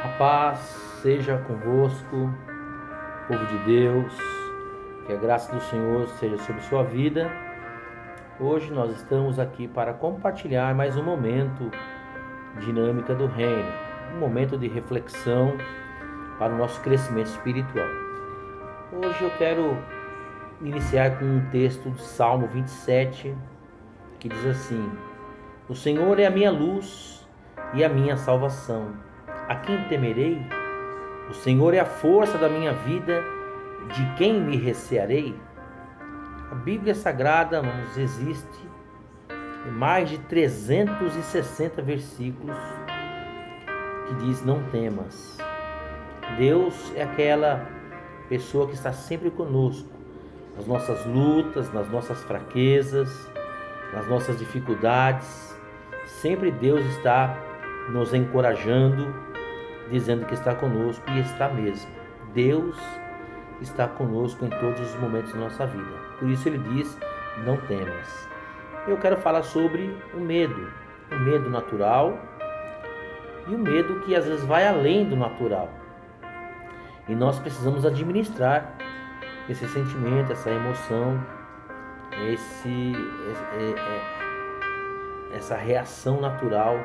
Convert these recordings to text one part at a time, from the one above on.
A paz seja convosco, povo de Deus, que a graça do Senhor seja sobre sua vida. Hoje nós estamos aqui para compartilhar mais um momento dinâmica do reino, um momento de reflexão para o nosso crescimento espiritual. Hoje eu quero iniciar com um texto do Salmo 27, que diz assim: O Senhor é a minha luz e a minha salvação. A quem temerei? O Senhor é a força da minha vida, de quem me recearei? A Bíblia Sagrada, irmãos, existe em mais de 360 versículos que diz: não temas. Deus é aquela pessoa que está sempre conosco, nas nossas lutas, nas nossas fraquezas, nas nossas dificuldades. Sempre Deus está nos encorajando, dizendo que está conosco, e está mesmo. Deus está conosco em todos os momentos da nossa vida. Por isso ele diz: não temas. Eu quero falar sobre o medo natural e o medo que às vezes vai além do natural. E nós precisamos administrar esse sentimento, essa emoção, essa reação natural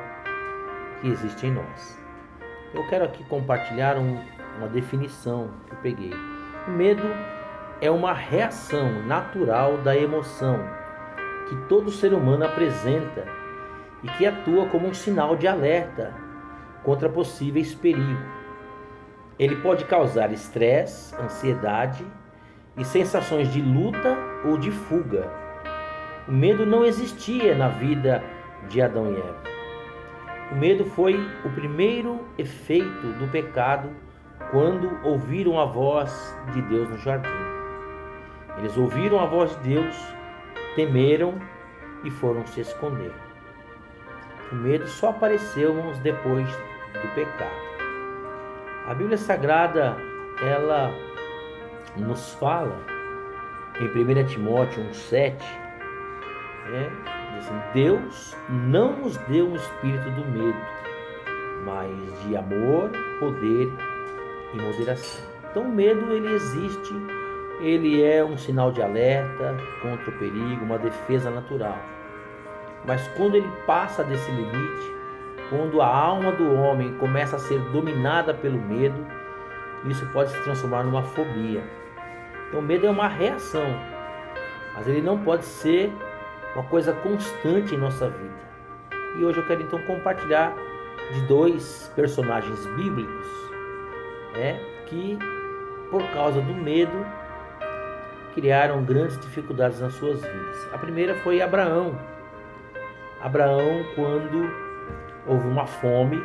que existe em nós. Eu quero aqui compartilhar uma definição que eu peguei. O medo é uma reação natural da emoção que todo ser humano apresenta e que atua como um sinal de alerta contra possíveis perigos. Ele pode causar estresse, ansiedade e sensações de luta ou de fuga. O medo não existia na vida de Adão e Eva. O medo foi o primeiro efeito do pecado quando ouviram a voz de Deus no jardim. Eles ouviram a voz de Deus, temeram e foram se esconder. O medo só apareceu depois do pecado. A Bíblia Sagrada, ela nos fala em 1 Timóteo 1,7, diz assim: Deus não nos deu um espírito do medo, mas de amor, poder e moderação. Então o medo, ele existe, ele é um sinal de alerta contra o perigo, uma defesa natural. Mas quando ele passa desse limite, quando a alma do homem começa a ser dominada pelo medo, isso pode se transformar numa fobia. Então o medo é uma reação, mas ele não pode ser uma coisa constante em nossa vida. E hoje eu quero então compartilhar de dois personagens bíblicos que, por causa do medo, criaram grandes dificuldades nas suas vidas. A primeira foi Abraão. Abraão, quando houve uma fome,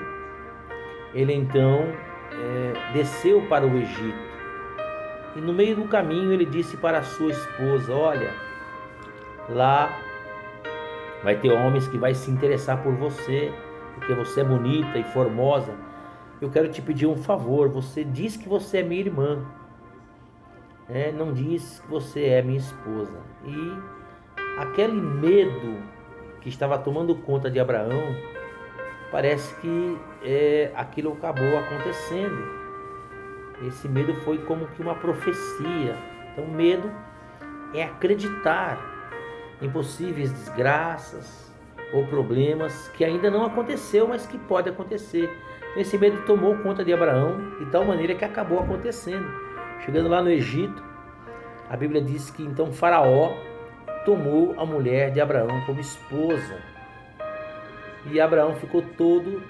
ele então desceu para o Egito. E no meio do caminho ele disse para a sua esposa: olha, lá vai ter homens que vai se interessar por você, porque você é bonita e formosa. Eu quero te pedir um favor. Você diz que você é minha irmã, não diz que você é minha esposa. E aquele medo que estava tomando conta de Abraão, parece que aquilo acabou acontecendo. Esse medo foi como que uma profecia. Então medo é acreditar em possíveis desgraças ou problemas que ainda não aconteceu, mas que pode acontecer. Esse medo tomou conta de Abraão de tal maneira que acabou acontecendo. Chegando lá no Egito, a Bíblia diz que então Faraó tomou a mulher de Abraão como esposa. E Abraão ficou todo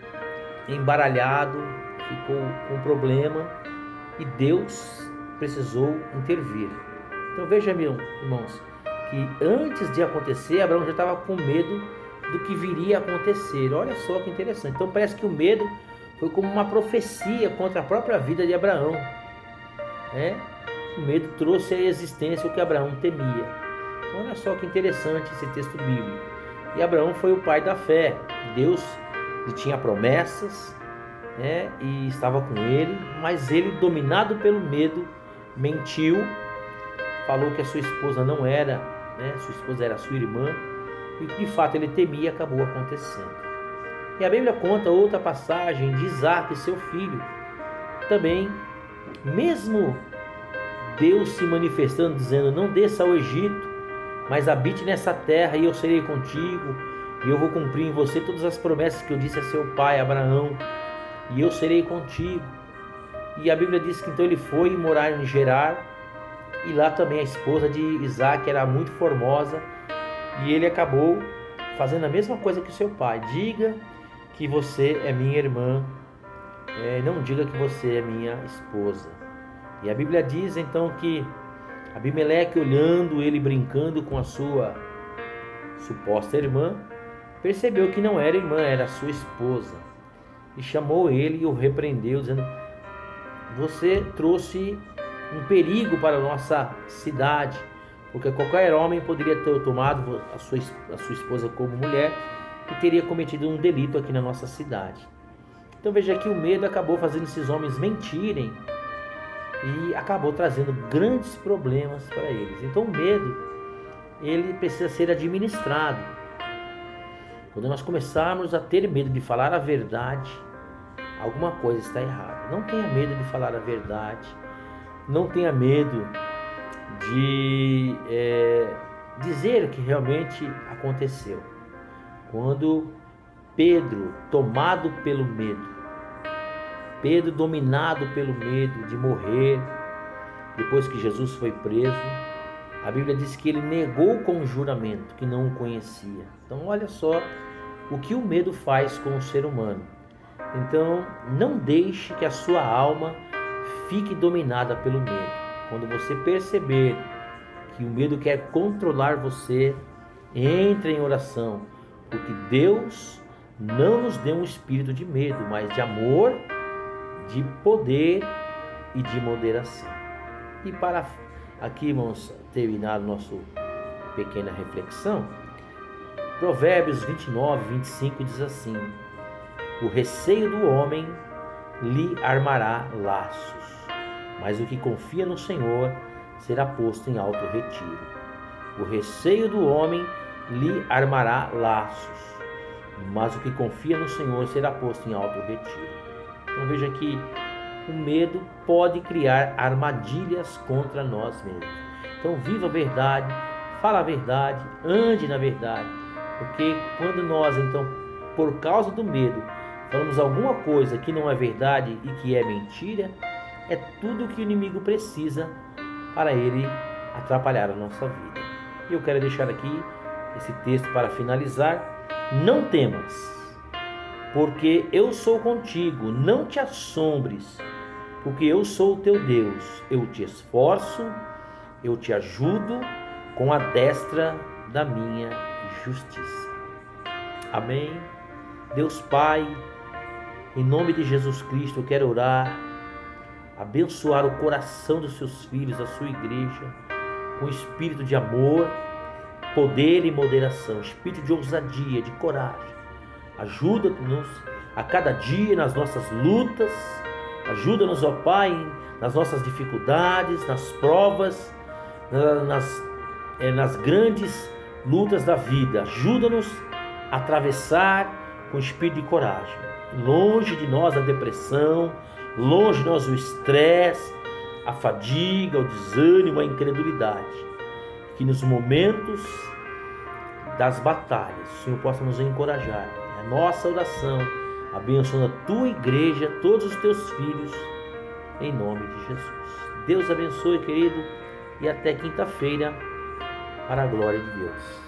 embaralhado, ficou com problema, e Deus precisou intervir. Então veja, irmãos, que antes de acontecer, Abraão já estava com medo do que viria a acontecer. Olha só que interessante. Então parece que o medo foi como uma profecia contra a própria vida de Abraão. O medo trouxe à existência o que Abraão temia. Então olha só que interessante esse texto bíblico. E Abraão foi o pai da fé. Deus lhe tinha promessas, e estava com ele, mas ele, dominado pelo medo, mentiu, falou que a sua esposa não era, sua esposa era sua irmã, e de fato ele temia e acabou acontecendo. E a Bíblia conta outra passagem de Isaac, seu filho. Também, mesmo Deus se manifestando, dizendo: não desça ao Egito, mas habite nessa terra e eu serei contigo, e eu vou cumprir em você todas as promessas que eu disse a seu pai Abraão, e eu serei contigo. E a Bíblia diz que então ele foi morar em Gerar, e lá também a esposa de Isaac era muito formosa, e ele acabou fazendo a mesma coisa que o seu pai: diga que você é minha irmã, não diga que você é minha esposa. E a Bíblia diz então que Abimeleque, olhando ele brincando com a sua suposta irmã, percebeu que não era irmã, era sua esposa, e chamou ele e o repreendeu, dizendo: você trouxe um perigo para a nossa cidade, porque qualquer homem poderia ter tomado a sua esposa como mulher e teria cometido um delito aqui na nossa cidade. Então veja que o medo acabou fazendo esses homens mentirem e acabou trazendo grandes problemas para eles. Então o medo, ele precisa ser administrado. Quando nós começarmos a ter medo de falar a verdade, alguma coisa está errada. Não tenha medo de falar a verdade, não tenha medo de dizer o que realmente aconteceu. Quando Pedro, tomado pelo medo, Pedro dominado pelo medo de morrer, depois que Jesus foi preso, a Bíblia diz que ele negou com um juramento que não o conhecia. Então olha só o que o medo faz com o ser humano. Então não deixe que a sua alma fique dominada pelo medo. Quando você perceber que o medo quer controlar você, entre em oração, porque Deus não nos deu um espírito de medo, mas de amor, de poder e de moderação. E para aqui, vamos terminar nossa pequena reflexão. Provérbios 29, 25 diz assim: o receio do homem lhe armará laços, mas o que confia no Senhor será posto em alto retiro. O receio do homem lhe armará laços, mas o que confia no Senhor será posto em alto retiro. Então veja que o medo pode criar armadilhas contra nós mesmos. Então viva a verdade, fala a verdade, ande na verdade, porque quando nós então, por causa do medo, falamos alguma coisa que não é verdade e que é mentira, é tudo que o inimigo precisa para ele atrapalhar a nossa vida. E eu quero deixar aqui esse texto para finalizar: não temas, porque eu sou contigo, não te assombres, porque eu sou o teu Deus, eu te esforço, eu te ajudo com a destra da minha justiça. Amém? Deus Pai, em nome de Jesus Cristo, eu quero orar, abençoar o coração dos seus filhos, da sua igreja, com espírito de amor, poder e moderação, espírito de ousadia, de coragem. Ajuda-nos a cada dia nas nossas lutas, ajuda-nos, ó Pai, nas nossas dificuldades, nas provas, nas grandes lutas da vida. Ajuda-nos a atravessar com espírito de coragem. Longe de nós a depressão, longe de nós o estresse, a fadiga, o desânimo, a incredulidade. Que nos momentos das batalhas o Senhor possa nos encorajar. É a nossa oração, abençoando a tua igreja, todos os teus filhos, em nome de Jesus. Deus abençoe, querido, e até quinta-feira, para a glória de Deus.